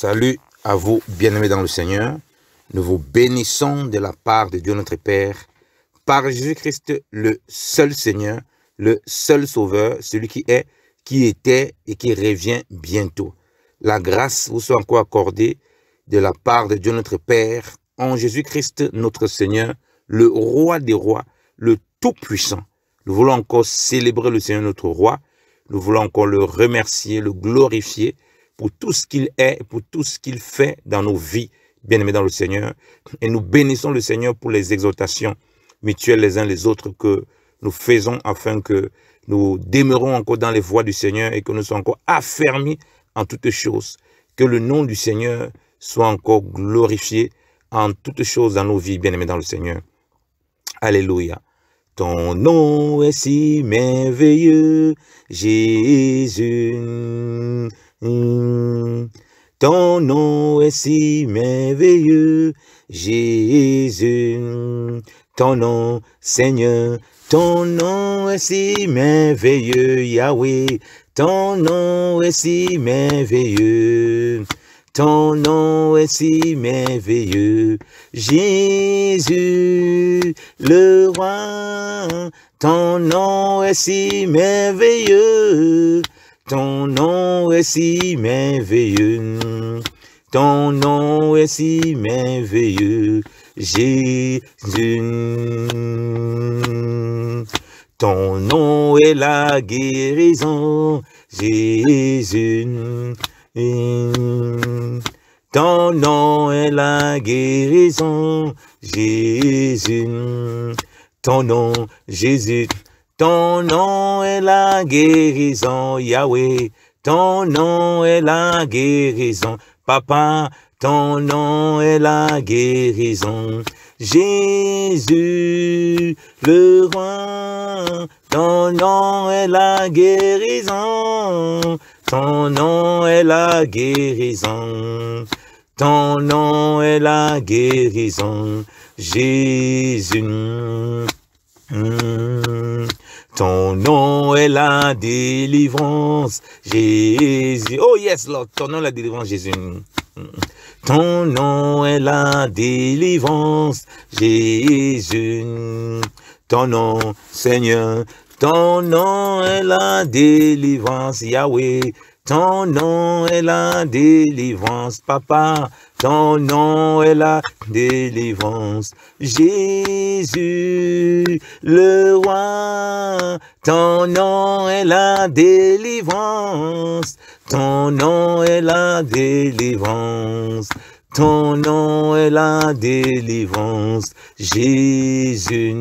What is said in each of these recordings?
Salut à vous, bien-aimés dans le Seigneur. Nous vous bénissons de la part de Dieu notre Père, par Jésus-Christ, le seul Seigneur, le seul Sauveur, celui qui est, qui était et qui revient bientôt. La grâce vous soit encore accordée de la part de Dieu notre Père, en Jésus-Christ notre Seigneur, le Roi des rois, le Tout-Puissant. Nous voulons encore célébrer le Seigneur notre Roi. Nous voulons encore le remercier, le glorifier pour tout ce qu'il est, pour tout ce qu'il fait dans nos vies, bien-aimés dans le Seigneur. Et nous bénissons le Seigneur pour les exhortations mutuelles les uns les autres que nous faisons afin que nous demeurons encore dans les voies du Seigneur et que nous soyons encore affermis en toutes choses. Que le nom du Seigneur soit encore glorifié en toutes choses dans nos vies, bien-aimés dans le Seigneur. Alléluia. Ton nom est si merveilleux, Jésus. Ton nom est si merveilleux, Jésus. Ton nom, Seigneur, ton nom est si merveilleux, Yahweh. Ton nom est si merveilleux. Ton nom est si merveilleux, Jésus, le roi. Ton nom est si merveilleux. Ton nom est si merveilleux. Ton nom est si merveilleux, Jésus. Ton nom est la guérison, Jésus. Ton nom est la guérison, Jésus. Ton nom, Jésus. Ton nom est la guérison, Yahweh. Ton nom est la guérison, Papa. Ton nom est la guérison, Jésus, le roi. Ton nom est la guérison. Ton nom est la guérison. Ton nom est la guérison, Jésus. Ton nom est la délivrance, Jésus. Oh yes, Lord, ton nom est la délivrance, Jésus. Ton nom est la délivrance, Jésus. Ton nom, Seigneur. Ton nom est la délivrance, Yahweh. Ton nom est la délivrance, Papa. Ton nom est la délivrance, Jésus, le roi. Ton nom est la délivrance. Ton nom est la délivrance. Ton nom est la délivrance, Jésus.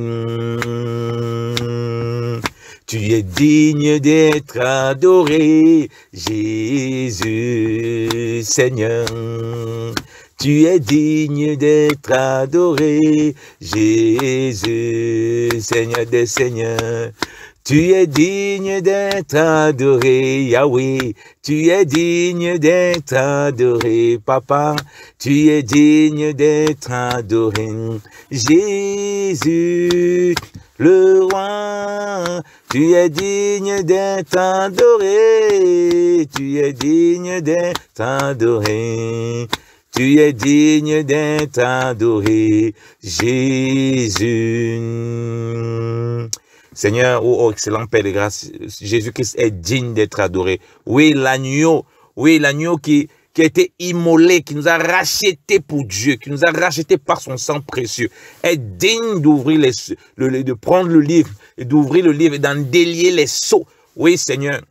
Tu es digne d'être adoré, Jésus, Seigneur. Tu es digne d'être adoré, Jésus, Seigneur des Seigneurs. Tu es digne d'être adoré, Yahweh. Tu es digne d'être adoré, Papa. Tu es digne d'être adoré, Jésus, le roi. Tu es digne d'être adoré. Tu es digne d'être adoré. Tu es digne d'être adoré, Jésus. Seigneur, oh excellent Père de grâce, Jésus-Christ est digne d'être adoré. Oui, l'agneau qui a été immolé, qui nous a racheté pour Dieu, qui nous a racheté par son sang précieux, est digne d'ouvrir de prendre le livre, d'ouvrir le livre et d'en délier les sceaux. Oui, Seigneur.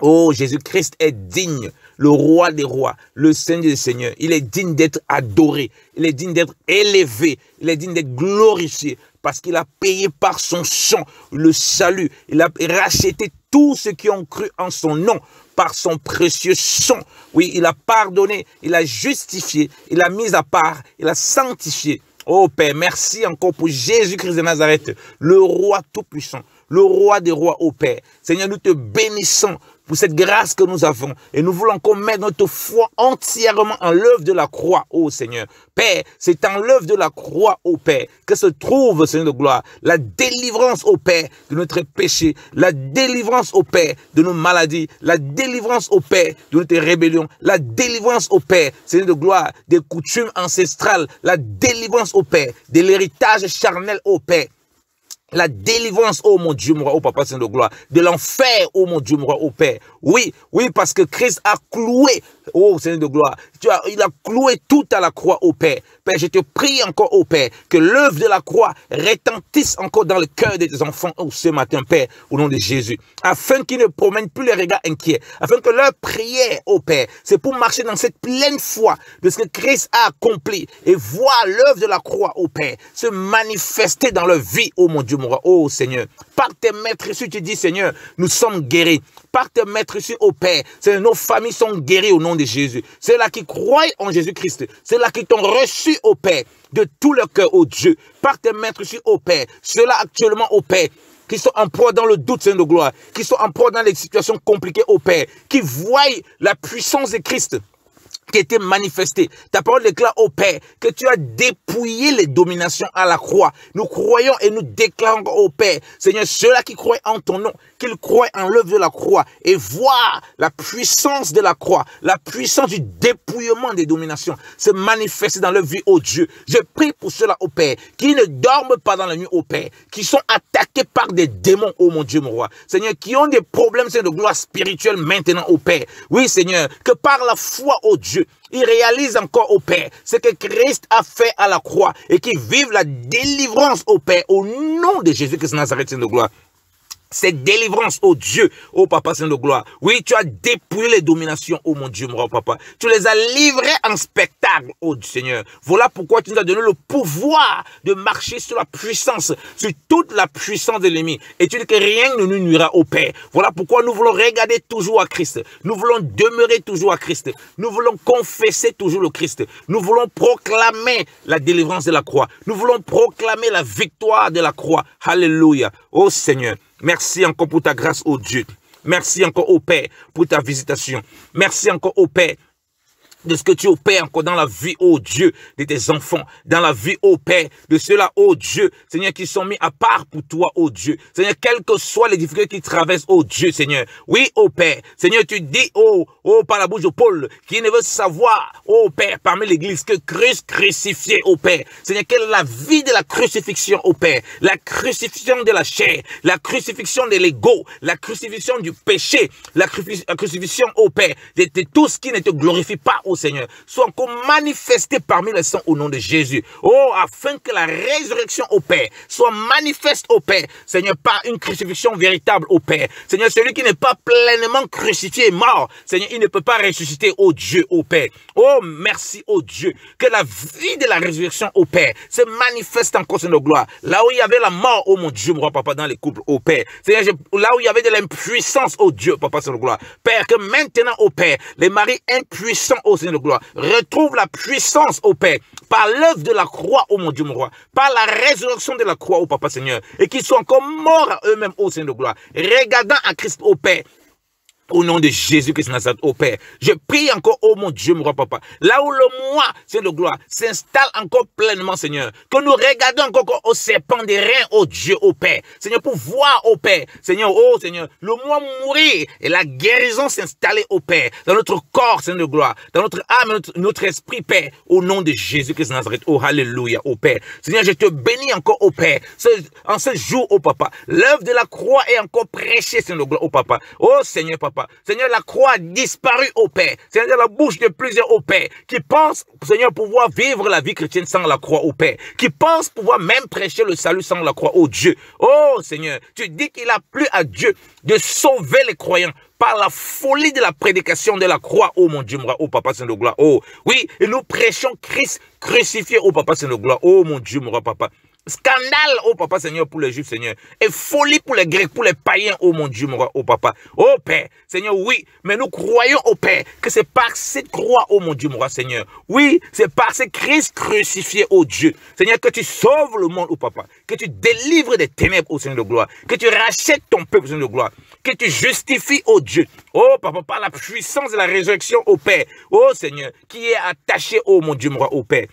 Oh, Jésus-Christ est digne, le roi des rois, le Seigneur des seigneurs. Il est digne d'être adoré, il est digne d'être élevé, il est digne d'être glorifié, parce qu'il a payé par son sang le salut. Il a racheté tous ceux qui ont cru en son nom par son précieux sang. Oui, il a pardonné, il a justifié, il a mis à part, il a sanctifié. Oh Père, merci encore pour Jésus-Christ de Nazareth, le roi tout-puissant, le roi des rois, oh Père. Seigneur, nous te bénissons pour cette grâce que nous avons. Et nous voulons qu'on mette notre foi entièrement en l'œuvre de la croix, ô Seigneur. Père, c'est en l'œuvre de la croix, ô Père, que se trouve, Seigneur de gloire, la délivrance, ô Père, de notre péché, la délivrance, ô Père, de nos maladies, la délivrance, ô Père, de notre rébellion, la délivrance, ô Père, Seigneur de gloire, des coutumes ancestrales, la délivrance, ô Père, de l'héritage charnel, ô Père. La délivrance, oh mon Dieu, mon roi, oh Papa Saint de gloire, de l'enfer, oh mon Dieu, mon roi, oh Père. Oui, oui, parce que Christ a cloué, oh Seigneur de gloire, il a cloué tout à la croix, oh Père. Père, je te prie encore, oh Père, que l'œuvre de la croix retentisse encore dans le cœur de tes enfants, oh, ce matin, Père, au nom de Jésus, afin qu'ils ne promènent plus les regards inquiets, afin que leur prière, oh Père, c'est pour marcher dans cette pleine foi de ce que Christ a accompli et voir l'œuvre de la croix, oh Père, se manifester dans leur vie, oh mon Dieu, mon roi, oh Seigneur. Par tes maîtres ici, tu dis, Seigneur, nous sommes guéris. Par tes maîtres ici, oh Père, nos familles sont guéries au nom de Jésus. Ceux-là qui croient en Jésus-Christ, ceux-là qui t'ont reçu, oh Père, de tout leur cœur, oh Dieu. Par tes maîtres ici, oh Père, ceux-là actuellement, oh Père, qui sont en proie dans le doute, Seigneur de gloire, qui sont en proie dans les situations compliquées, oh Père, qui voient la puissance de Christ qui était manifesté. Ta parole déclare, ô Père, que tu as dépouillé les dominations à la croix. Nous croyons et nous déclarons, ô Père, Seigneur, ceux-là qui croient en ton nom, qu'ils croient en l'œuvre de la croix et voir la puissance de la croix, la puissance du dépouillement des dominations se manifester dans leur vie, ô Dieu. Je prie pour ceux-là, ô Père, qui ne dorment pas dans la nuit, ô Père, qui sont attaqués par des démons, ô mon Dieu, mon roi. Seigneur, qui ont des problèmes, Seigneur, de gloire spirituelle maintenant, ô Père. Oui, Seigneur, que par la foi, ô Dieu, ils réalisent encore, au Père, ce que Christ a fait à la croix et qu'ils vivent la délivrance, au Père, au nom de Jésus-Christ de Nazareth, de gloire. Cette délivrance, oh Dieu, oh Papa Saint de gloire. Oui, tu as dépouillé les dominations, oh mon Dieu, mon Papa. Tu les as livrées en spectacle, oh Seigneur. Voilà pourquoi tu nous as donné le pouvoir de marcher sur la puissance, sur toute la puissance de l'ennemi. Et tu dis que rien ne nous nuira au Père. Voilà pourquoi nous voulons regarder toujours à Christ. Nous voulons demeurer toujours à Christ. Nous voulons confesser toujours le Christ. Nous voulons proclamer la délivrance de la croix. Nous voulons proclamer la victoire de la croix. Alléluia. Oh Seigneur. Merci encore pour ta grâce, ô Dieu. Merci encore, ô Père, pour ta visitation. Merci encore, ô Père, de ce que tu opères encore dans la vie, ô Dieu, de tes enfants, dans la vie, ô Père, de ceux-là, ô Dieu, Seigneur, qui sont mis à part pour toi, ô Dieu. Seigneur, quelles que soient les difficultés qu'ils traversent, ô Dieu, Seigneur. Oui, ô Père, Seigneur, tu dis, par la bouche de Paul, qui ne veut savoir, ô Père, parmi l'église, que Christ crucifié, ô Père. Seigneur, quelle est la vie de la crucifixion, ô Père. La crucifixion de la chair, la crucifixion de l'ego, la crucifixion du péché, la crucifixion, ô Père, de tout ce qui ne te glorifie pas, ô Seigneur, soit encore manifesté parmi les saints au nom de Jésus. Oh, afin que la résurrection, ô Père, soit manifeste, ô Père, Seigneur, par une crucifixion véritable, ô Père. Seigneur, celui qui n'est pas pleinement crucifié est mort. Seigneur, il ne peut pas ressusciter, ô Dieu, ô Père. Oh, merci, ô Dieu, que la vie de la résurrection, ô Père, se manifeste encore sur nos gloires. Là où il y avait la mort, ô mon Dieu, mon roi, Papa, dans les couples, ô Père. Seigneur, là où il y avait de l'impuissance, ô Dieu, Papa, sur nos gloires. Père, que maintenant, ô Père, les maris impuissants, ô Seigneur de gloire, retrouve la puissance, ô Père, par l'œuvre de la croix, ô mon Dieu, mon roi, par la résurrection de la croix, ô Papa Seigneur, et qu'ils soient encore morts à eux-mêmes, ô Seigneur de gloire, regardant à Christ, ô Père. Au nom de Jésus-Christ de Nazareth, ô Père, je prie encore, ô mon Dieu, mon roi, Papa, là où le moi, c'est de gloire, s'installe encore pleinement, Seigneur, que nous regardons encore au serpent des reins, ô Dieu, ô Père, Seigneur, pour voir, ô Père, Seigneur, ô Seigneur, le moi mourir et la guérison s'installer, ô Père, dans notre corps, Seigneur de gloire, dans notre âme, notre esprit, Père, au nom de Jésus-Christ de Nazareth, ô Alléluia, ô Père, Seigneur, je te bénis encore, ô Père, en ce jour, ô Papa, l'œuvre de la croix est encore prêchée, Seigneur de gloire, ô Papa, ô Seigneur, Papa, Seigneur, la croix a disparu, ô Père. Seigneur, dans la bouche de plusieurs, ô Père, qui pensent, Seigneur, pouvoir vivre la vie chrétienne sans la croix, ô Père. Qui pensent pouvoir même prêcher le salut sans la croix, ô Dieu. Oh Seigneur, tu dis qu'il a plu à Dieu de sauver les croyants par la folie de la prédication de la croix, oh mon Dieu, oh Papa Saint de gloire, oh oui, et nous prêchons Christ crucifié, oh Papa Saint de gloire, oh mon Dieu, mon Papa. Scandale, oh Papa Seigneur, pour les Juifs, Seigneur. Et folie pour les Grecs, pour les païens, oh mon Dieu, mon roi, oh Papa. Oh Père, Seigneur, oui, mais nous croyons, oh Père, que c'est par cette croix, oh mon Dieu, mon roi, Seigneur. Oui, c'est par ce Christ crucifié, oh Dieu. Seigneur, que tu sauves le monde, oh Papa. Que tu délivres des ténèbres, oh Seigneur de gloire. Que tu rachètes ton peuple, Seigneur de gloire. que tu justifies, oh Dieu. Oh Papa, par la puissance de la résurrection, oh Père. Oh Seigneur, qui est attaché, oh mon Dieu, mon roi, oh Père.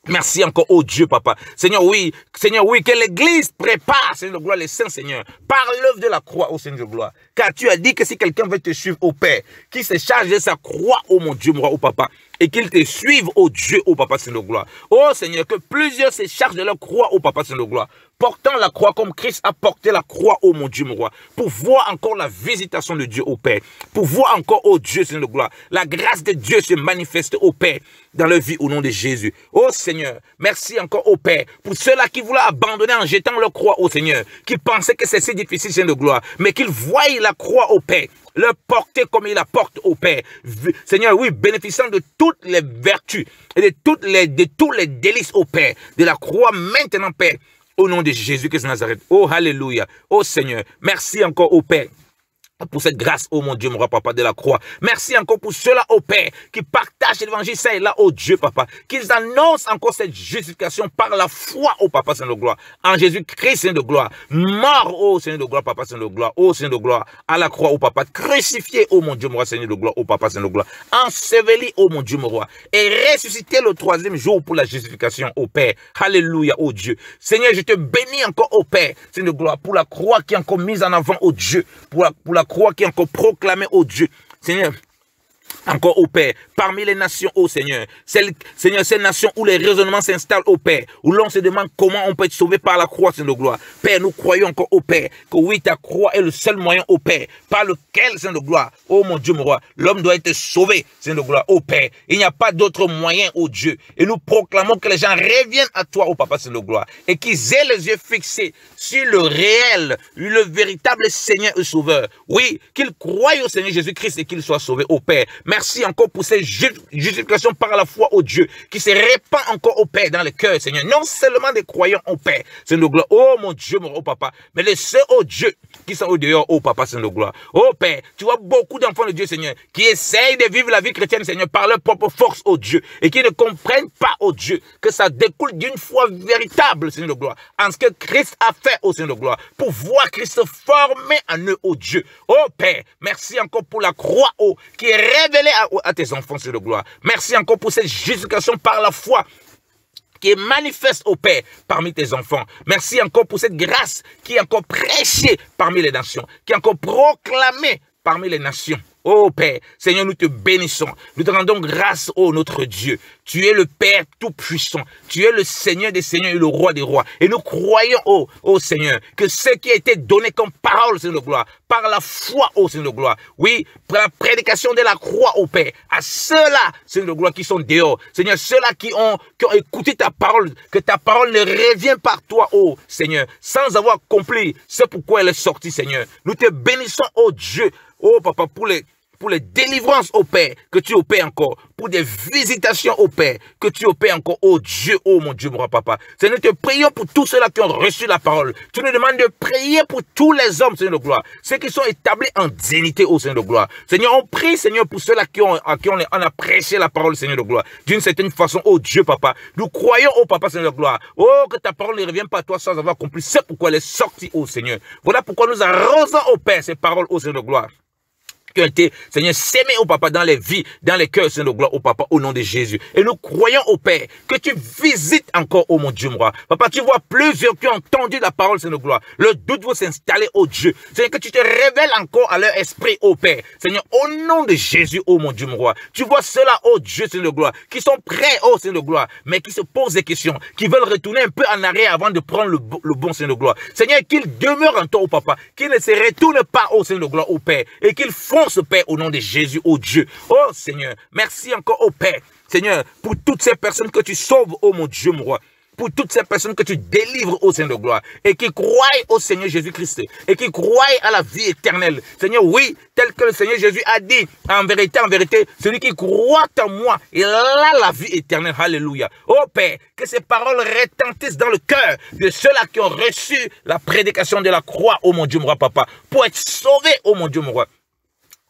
Merci encore, oh Dieu, Papa. Seigneur, oui, que l'Église prépare, Seigneur de gloire, les saints, Seigneur, par l'œuvre de la croix, oh Seigneur de gloire. Car tu as dit que si quelqu'un veut te suivre, oh Père, qu'il se charge de sa croix, oh mon Dieu, mon roi, oh Papa, et qu'il te suive, oh Dieu, oh Papa, Seigneur de gloire. Oh Seigneur, que plusieurs se chargent de leur croix, oh Papa, Seigneur de gloire, portant la croix comme Christ a porté la croix, oh mon Dieu, mon roi, pour voir encore la visitation de Dieu, oh Père, pour voir encore, oh Dieu, Seigneur de gloire, la grâce de Dieu se manifeste, oh Père, dans leur vie au nom de Jésus. Oh Seigneur, merci encore, oh Père, pour ceux-là qui voulaient abandonner en jetant leur croix, oh Seigneur, qui pensaient que c'est si difficile, Seigneur de gloire, mais qu'ils voient la croix, oh Père, le porter comme il la porte au Père. Seigneur, oui, bénéficiant de toutes les vertus et de tous les délices au Père, de la croix maintenant, Père, au nom de Jésus-Christ de Nazareth. Oh, alléluia. Oh Seigneur, merci encore au Père pour cette grâce, oh mon Dieu, mon roi, Papa, de la croix. Merci encore pour ceux-là, oh Père, qui partagent l'évangile, ça et là, oh Dieu, Papa, qu'ils annoncent encore cette justification par la foi, oh Papa, Seigneur de gloire, en Jésus-Christ, Seigneur de gloire, mort, oh Seigneur de gloire, Papa, Seigneur de gloire, oh Seigneur de gloire, à la croix, oh Papa, crucifié, oh mon Dieu, mon roi, Seigneur de gloire, oh Papa, Seigneur de gloire, enseveli, oh mon Dieu, mon roi, et ressuscité le troisième jour pour la justification, oh Père. Alléluia, oh Dieu. Seigneur, je te bénis encore, oh Père, Seigneur de gloire, pour la croix qui est encore mise en avant, oh Dieu, pour la croix qui est encore proclamée, oh Dieu. Seigneur, encore au Père, parmi les nations, ô Seigneur, Seigneur, ces nations où les raisonnements s'installent au Père, où l'on se demande comment on peut être sauvé par la croix, Seigneur de gloire. Père, nous croyons encore au Père, que oui, ta croix est le seul moyen au Père, par lequel, Seigneur de gloire, ô mon Dieu, mon roi, l'homme doit être sauvé, Seigneur de gloire, au Père. Il n'y a pas d'autre moyen, ô Dieu. Et nous proclamons que les gens reviennent à toi, ô Papa, Seigneur de gloire, et qu'ils aient les yeux fixés sur le réel, le véritable Seigneur et Sauveur. Oui, qu'ils croient au Seigneur Jésus-Christ et qu'ils soient sauvés, ô Père. Merci encore pour ces justifications par la foi au Dieu qui se répand encore au Père dans les cœurs, Seigneur. Non seulement des croyants au Père, Seigneur de gloire, oh mon Dieu, mon Papa, mais les ceux au Dieu qui sont au dehors, oh Papa, Seigneur de gloire. Oh Père, tu vois beaucoup d'enfants de Dieu, Seigneur, qui essayent de vivre la vie chrétienne, Seigneur, par leur propre force, oh Dieu, et qui ne comprennent pas, oh Dieu, que ça découle d'une foi véritable, Seigneur de gloire, en ce que Christ a fait, oh Seigneur de gloire, pour voir Christ formé en eux, oh Dieu. Oh Père, merci encore pour la croix, oh, qui est révélée à tes enfants, Seigneur de gloire. Merci encore pour cette justification par la foi qui est manifeste au Père parmi tes enfants. Merci encore pour cette grâce qui est encore prêchée parmi les nations, qui est encore proclamée parmi les nations. Oh Père, Seigneur, nous te bénissons. Nous te rendons grâce, oh notre Dieu. Tu es le Père tout-puissant. Tu es le Seigneur des seigneurs et le Roi des rois. Et nous croyons, oh Seigneur, que ce qui a été donné comme parole, Seigneur de gloire, par la foi, oh Seigneur de gloire, oui, par la prédication de la croix, oh Père, à ceux-là, Seigneur de gloire, qui sont dehors, Seigneur, ceux-là qui ont écouté ta parole, que ta parole ne revient par toi, oh Seigneur, sans avoir accompli ce pourquoi elle est sortie, Seigneur. Nous te bénissons, oh Dieu, oh Papa, pour les délivrances au Père, que tu opères encore, pour des visitations au Père, que tu opères encore, oh Dieu, oh mon Dieu, mon roi, Papa. Seigneur, nous te prions pour tous ceux-là qui ont reçu la parole. Tu nous demandes de prier pour tous les hommes, Seigneur de gloire, ceux qui sont établis en dignité, oh Seigneur de gloire. Seigneur, on prie, Seigneur, pour ceux-là à qui on a prêché la parole, Seigneur de gloire, d'une certaine façon, oh Dieu, Papa. Nous croyons, oh Papa, Seigneur de gloire, oh, que ta parole ne revient pas à toi sans avoir accompli ce pourquoi elle est sortie, oh Seigneur. Voilà pourquoi nous arrosons, oh Père, ces paroles, oh Seigneur de gloire, qui ont été, Seigneur, sémés, au Papa, dans les vies, dans les cœurs, Seigneur de gloire, au Papa, au nom de Jésus. Et nous croyons, au Père, que tu visites encore, oh mon Dieu, mon roi. Papa, tu vois plusieurs qui ont entendu la parole, Seigneur de gloire. Le doute va s'installer, oh Dieu. Seigneur, que tu te révèles encore à leur esprit, oh Père. Seigneur, au nom de Jésus, oh mon Dieu, mon roi. Tu vois ceux-là, oh Dieu, Seigneur de gloire, qui sont prêts, oh Seigneur de gloire, mais qui se posent des questions, qui veulent retourner un peu en arrière avant de prendre le bon Seigneur de gloire. Seigneur, qu'ils demeurent en toi, oh Papa, qu'ils ne se retournent pas, oh Seigneur de gloire, oh Père, et qu'ils foncent, Père, au nom de Jésus, oh Dieu. Oh Seigneur, merci encore, oh Père, Seigneur, pour toutes ces personnes que tu sauves, oh mon Dieu, mon roi, pour toutes ces personnes que tu délivres, oh Seigneur de gloire, et qui croient au Seigneur Jésus-Christ, et qui croient à la vie éternelle. Seigneur, oui, tel que le Seigneur Jésus a dit, en vérité, celui qui croit en moi, il a la vie éternelle. Alléluia. Oh Père, que ces paroles retentissent dans le cœur de ceux-là qui ont reçu la prédication de la croix, oh mon Dieu, mon roi, Papa, pour être sauvés, oh mon Dieu, mon roi,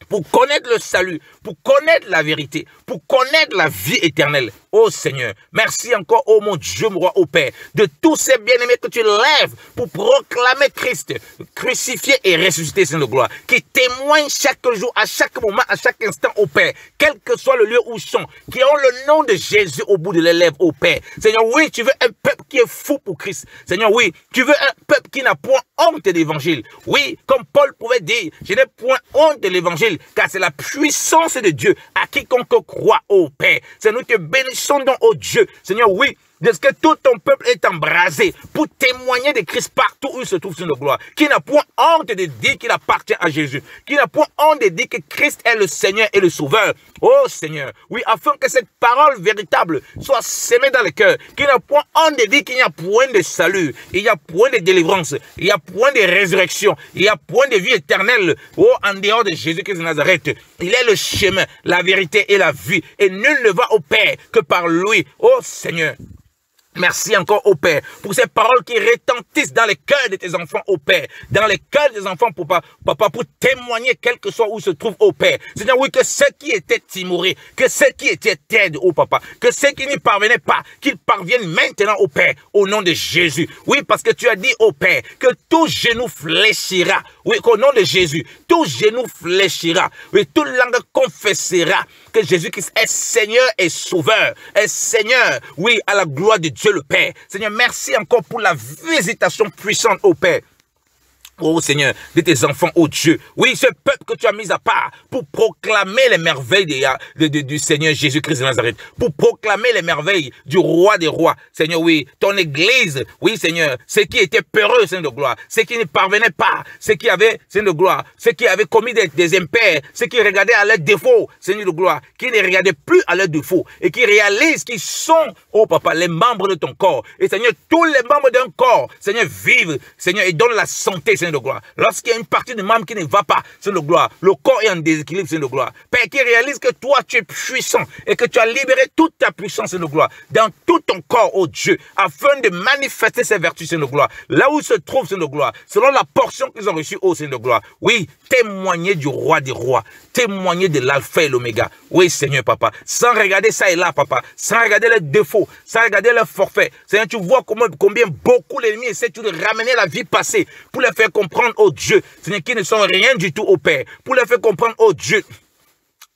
pour connaître le salut, pour connaître la vérité, pour connaître la vie éternelle. Oh Seigneur, merci encore, oh mon Dieu, mon roi, oh Père, de tous ces bien-aimés que tu lèves pour proclamer Christ, crucifié et ressuscité, Seigneur de gloire, qui témoignent chaque jour, à chaque moment, à chaque instant, oh Père, quel que soit le lieu où ils sont, qui ont le nom de Jésus au bout de leurs lèvres, oh Père. Seigneur, oui, tu veux un peuple qui est fou pour Christ. Seigneur, oui, tu veux un peuple qui n'a point honte de l'évangile. Oui, comme Paul pouvait dire, je n'ai point honte de l'évangile, car c'est la puissance de Dieu à quiconque croit, oh Père. C'est nous te bénissons donc, oh Dieu. Seigneur, oui, de ce que tout ton peuple est embrasé pour témoigner de Christ partout où il se trouve sur nos gloires, qui n'a point honte de dire qu'il appartient à Jésus, qui n'a point honte de dire que Christ est le Seigneur et le Sauveur. Oh Seigneur, oui, afin que cette parole véritable soit sémée dans le cœur, qui n'a point honte de dire qu'il n'y a point de salut, il n'y a point de délivrance, il n'y a point de résurrection, il n'y a point de vie éternelle, oh, en dehors de Jésus-Christ de Nazareth. Il est le chemin, la vérité et la vie, et nul ne va au Père que par lui. Oh Seigneur, merci encore, ô Père, pour ces paroles qui retentissent dans les cœurs de tes enfants, ô Père. Dans les cœurs des enfants, papa, pour témoigner, quel que soit où se trouve, ô Père. Seigneur, oui, que ceux qui étaient timorés, que ceux qui étaient têtes, ô Papa, que ceux qui n'y parvenaient pas, qu'ils parviennent maintenant, ô Père, au nom de Jésus. Oui, parce que tu as dit, ô Père, que tout genou fléchira. Oui, qu'au nom de Jésus, tout genou fléchira. Oui, toute langue confessera que Jésus-Christ est Seigneur et Sauveur. Est Seigneur, oui, à la gloire de Dieu le Père. Seigneur, merci encore pour la visitation puissante, ô Père. Oh Seigneur, de tes enfants, oh Dieu. Oui, ce peuple que tu as mis à part pour proclamer les merveilles du Seigneur Jésus-Christ de Nazareth. Pour proclamer les merveilles du roi des rois. Seigneur, oui, ton église, oui Seigneur, ceux qui étaient peureux, Seigneur de gloire, ceux qui ne parvenaient pas, ceux qui avaient, Seigneur de gloire, ceux qui avaient commis des impairs, ceux qui regardaient à leurs défauts, Seigneur de gloire, qui ne regardaient plus à leurs défauts et qui réalisent qu'ils sont, oh Papa, les membres de ton corps. Et Seigneur, tous les membres d'un corps, Seigneur, vivent, Seigneur, et donnent la santé, Seigneur de gloire. Lorsqu'il y a une partie du membre qui ne va pas, c'est de gloire. Le corps est en déséquilibre, c'est de gloire. Père, qui réalise que toi, tu es puissant et que tu as libéré toute ta puissance, c'est de gloire, dans tout ton corps, oh Dieu, afin de manifester ces vertus, c'est de gloire. Là où se trouve, c'est de gloire, selon la portion qu'ils ont reçue, oh, c'est de gloire. Oui, témoigner du roi des rois, témoigner de l'alpha et l'oméga. Oui, Seigneur, Papa, sans regarder ça et là, Papa, sans regarder les défauts, sans regarder leurs forfaits. Seigneur, tu vois combien beaucoup l'ennemi essaie de ramener la vie passée pour les faire comprendre, oh Dieu, Seigneur, qui ne sont rien du tout, oh Père, pour les faire comprendre, oh Dieu,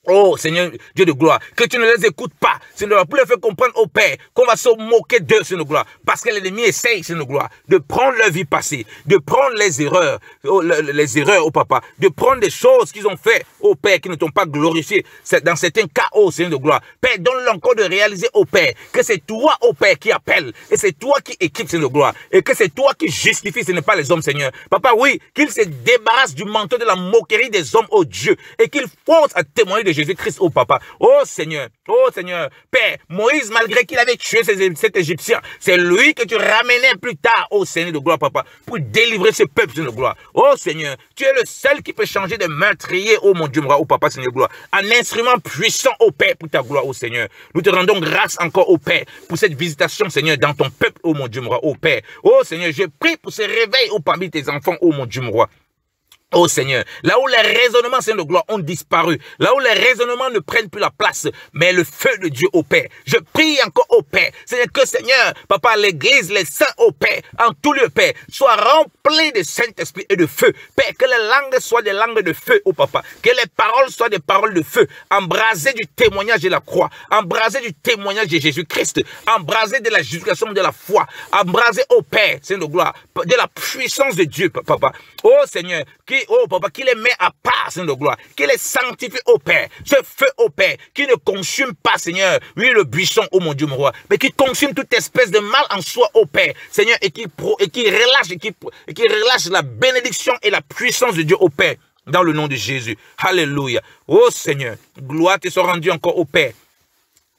oh Seigneur, Dieu de gloire, que tu ne les écoutes pas, Seigneur, pour les faire comprendre, oh Père, qu'on va se moquer d'eux, Seigneur de gloire, parce que l'ennemi essaye, Seigneur de gloire, de prendre leur vie passée, de prendre les erreurs, oh Papa, de prendre des choses qu'ils ont fait, oh Père, qui ne t'ont pas glorifié, dans certains cas, oh Seigneur de gloire. Père, donne-leur encore de réaliser, oh Père, que c'est toi, oh Père, qui appelle, et c'est toi qui équipe, Seigneur de gloire, et que c'est toi qui justifie, ce n'est pas les hommes, Seigneur. Papa, oui, qu'ils se débarrassent du manteau de la moquerie des hommes, oh Dieu, et qu'ils foncent à témoigner de Jésus-Christ, oh Papa. Oh Seigneur, Père, Moïse, malgré qu'il avait tué cet Égyptien, c'est lui que tu ramenais plus tard, oh Seigneur de gloire, Papa, pour délivrer ce peuple, Seigneur de gloire. Oh Seigneur, tu es le seul qui peut changer de meurtrier, oh mon Dieu, oh Papa, Seigneur de gloire, un instrument puissant, oh Père, pour ta gloire, oh Seigneur. Nous te rendons grâce encore, oh Père, pour cette visitation, Seigneur, dans ton peuple, oh mon Dieu, oh Père. Oh Seigneur, je prie pour ce réveil, oh parmi tes enfants, oh mon Dieu, roi. Oh Seigneur, là où les raisonnements, Seigneur de gloire, ont disparu, là où les raisonnements ne prennent plus la place, mais le feu de Dieu, au Père. Je prie encore au Père, Seigneur, que Seigneur, Papa, l'église, les saints, au Père, en tout lieu, Père, soient remplis de Saint-Esprit et de feu. Père, que les langues soient des langues de feu, oh Papa, que les paroles soient des paroles de feu, embrasées du témoignage de la croix, embrasées du témoignage de Jésus-Christ, embrasées de la justification de la foi, embrasées, au Père, Seigneur de gloire, de la puissance de Dieu, Papa. Oh Seigneur, oh Papa, qui les met à part, Seigneur de gloire, qui les sanctifie, au Père, ce feu, au Père, qui ne consume pas, Seigneur, oui, le buisson, oh mon Dieu, mon roi, mais qui consume toute espèce de mal en soi, au Père, Seigneur, et qui relâche la bénédiction et la puissance de Dieu, au Père, dans le nom de Jésus. Alléluia. Oh Seigneur, gloire te soit rendue encore, au Père.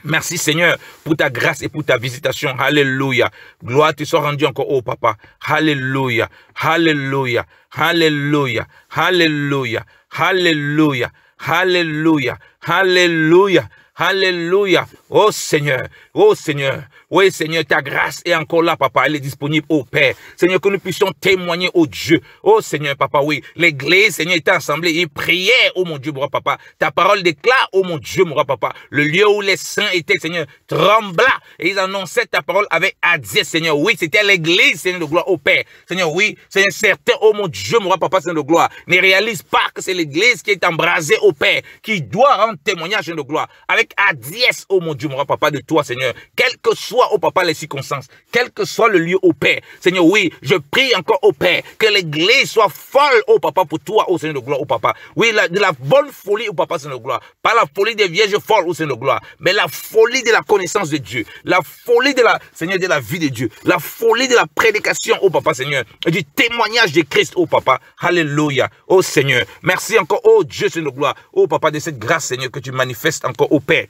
Merci Seigneur pour ta grâce et pour ta visitation. Alléluia. Gloire te soit rendue encore, oh Papa. Alléluia. Alléluia. Alléluia. Alléluia. Alléluia. Alléluia. Alléluia. Alléluia. Oh Seigneur, oh Seigneur. Oui Seigneur, ta grâce est encore là, papa. Elle est disponible, oh Père. Seigneur, que nous puissions témoigner, oh Dieu. Oh Seigneur, papa, oui. L'église, Seigneur, était assemblée. Ils priaient, oh mon Dieu, mon roi, papa. Ta parole déclare, oh mon Dieu, mon roi, papa. Le lieu où les saints étaient, Seigneur, trembla. Et ils annonçaient ta parole avec hardiesse, Seigneur. Oui, c'était l'église, Seigneur de gloire, oh Père. Seigneur, oui. Seigneur, certains, oh mon Dieu, mon roi, papa, Seigneur de gloire, ne réalisent pas que c'est l'église qui est embrasée, oh Père, qui doit rendre témoignage, Seigneur de gloire, avec hardiesse, oh mon Dieu, mon roi, papa, de toi, Seigneur. Quel que soit, oh papa, les circonstances, quel que soit le lieu, oh Père. Seigneur, oui, je prie encore, oh Père, que l'église soit folle, oh papa, pour toi, oh Seigneur de gloire, oh papa. Oui, de la bonne folie, oh papa, Seigneur de gloire. Pas la folie des vierges folles, oh Seigneur de gloire, mais la folie de la connaissance de Dieu, la folie de la, Seigneur, de la vie de Dieu, la folie de la prédication, oh papa, Seigneur, et du témoignage de Christ, oh papa. Alléluia, oh Seigneur. Merci encore, oh Dieu, Seigneur de gloire, oh papa, de cette grâce, Seigneur, que tu manifestes encore, oh Père,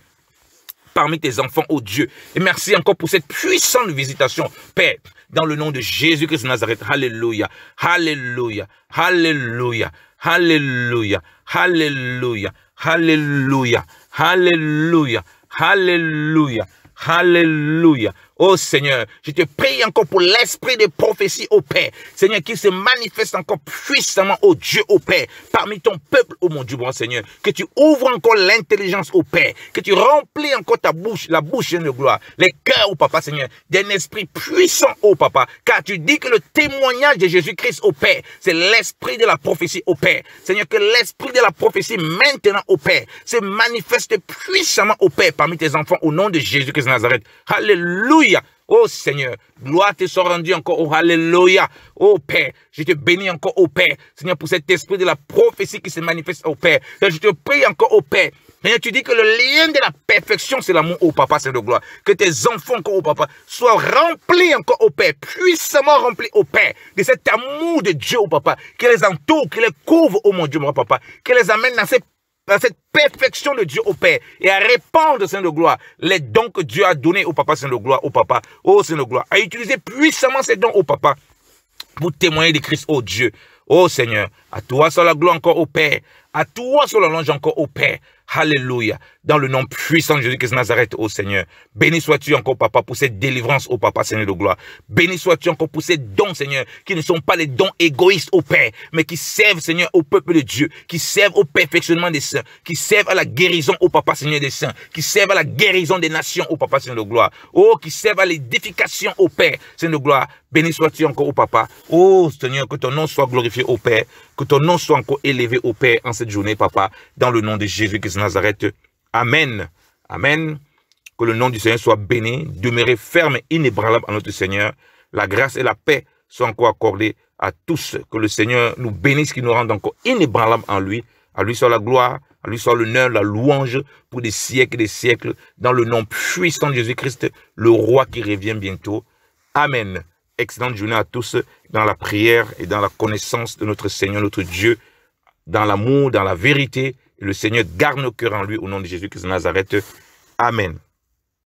parmi tes enfants, oh Dieu. Et merci encore pour cette puissante visitation, Père, dans le nom de Jésus-Christ de Nazareth. Alléluia, alléluia, alléluia, alléluia, alléluia, alléluia, alléluia, alléluia, alléluia. Oh Seigneur, je te prie encore pour l'esprit de prophétie, ô Père. Seigneur, qui se manifeste encore puissamment, ô Dieu, ô Père, parmi ton peuple, ô mon Dieu, mon Seigneur. Que tu ouvres encore l'intelligence, ô Père. Que tu remplis encore ta bouche, la bouche de gloire, les cœurs, ô Papa, Seigneur, d'un esprit puissant, ô Papa. Car tu dis que le témoignage de Jésus-Christ, ô Père, c'est l'esprit de la prophétie, ô Père. Seigneur, que l'esprit de la prophétie maintenant, ô Père, se manifeste puissamment, ô Père, parmi tes enfants, au nom de Jésus-Christ de Nazareth. Alléluia. Oh Seigneur, gloire te soit rendue encore, oh Alléluia, oh Père, je te bénis encore, oh Père, Seigneur, pour cet esprit de la prophétie qui se manifeste, oh Père, je te prie encore, oh Père, Seigneur, tu dis que le lien de la perfection, c'est l'amour, oh Papa, Seigneur de gloire, que tes enfants, encore, oh Papa, soient remplis encore, oh Père, puissamment remplis, oh Père, de cet amour de Dieu, oh Papa, qui les entoure, qui les couvre, oh mon Dieu, mon Papa, qui les amène dans cette perfection de Dieu au Père et à répandre, Seigneur de gloire, les dons que Dieu a donnés au Papa, Seigneur de gloire, au Papa, oh Seigneur de gloire, à utiliser puissamment ces dons au Papa pour témoigner de Christ, oh Dieu, oh Seigneur, à toi soit la gloire encore au Père, à toi soit la louange encore au Père. Alléluia. Dans le nom puissant de Jésus-Christ de Nazareth, ô Seigneur. Béni sois-tu encore, Papa, pour cette délivrance, ô Papa, Seigneur de gloire. Béni sois-tu encore pour ces dons, Seigneur, qui ne sont pas les dons égoïstes, ô Père, mais qui servent, Seigneur, au peuple de Dieu, qui servent au perfectionnement des saints, qui servent à la guérison, ô Papa, Seigneur des saints, qui servent à la guérison des nations, ô Papa, Seigneur de gloire. Oh, qui servent à l'édification, ô Père, Seigneur de gloire. Béni sois-tu encore, ô Papa. Oh, Seigneur, que ton nom soit glorifié, ô Père, que ton nom soit encore élevé, ô Père, en cette journée, Papa, dans le nom de Jésus-Christ de Nazareth. Amen. Amen. Que le nom du Seigneur soit béni, demeurer ferme et inébranlable en notre Seigneur. La grâce et la paix soient encore accordées à tous. Que le Seigneur nous bénisse, qu'il nous rende encore inébranlable en lui. À lui soit la gloire, à lui soit l'honneur, la louange pour des siècles et des siècles. Dans le nom puissant de Jésus-Christ, le roi qui revient bientôt. Amen. Excellente journée à tous dans la prière et dans la connaissance de notre Seigneur, notre Dieu, dans l'amour, dans la vérité. Et le Seigneur garde nos cœurs en lui au nom de Jésus-Christ de Nazareth. Amen.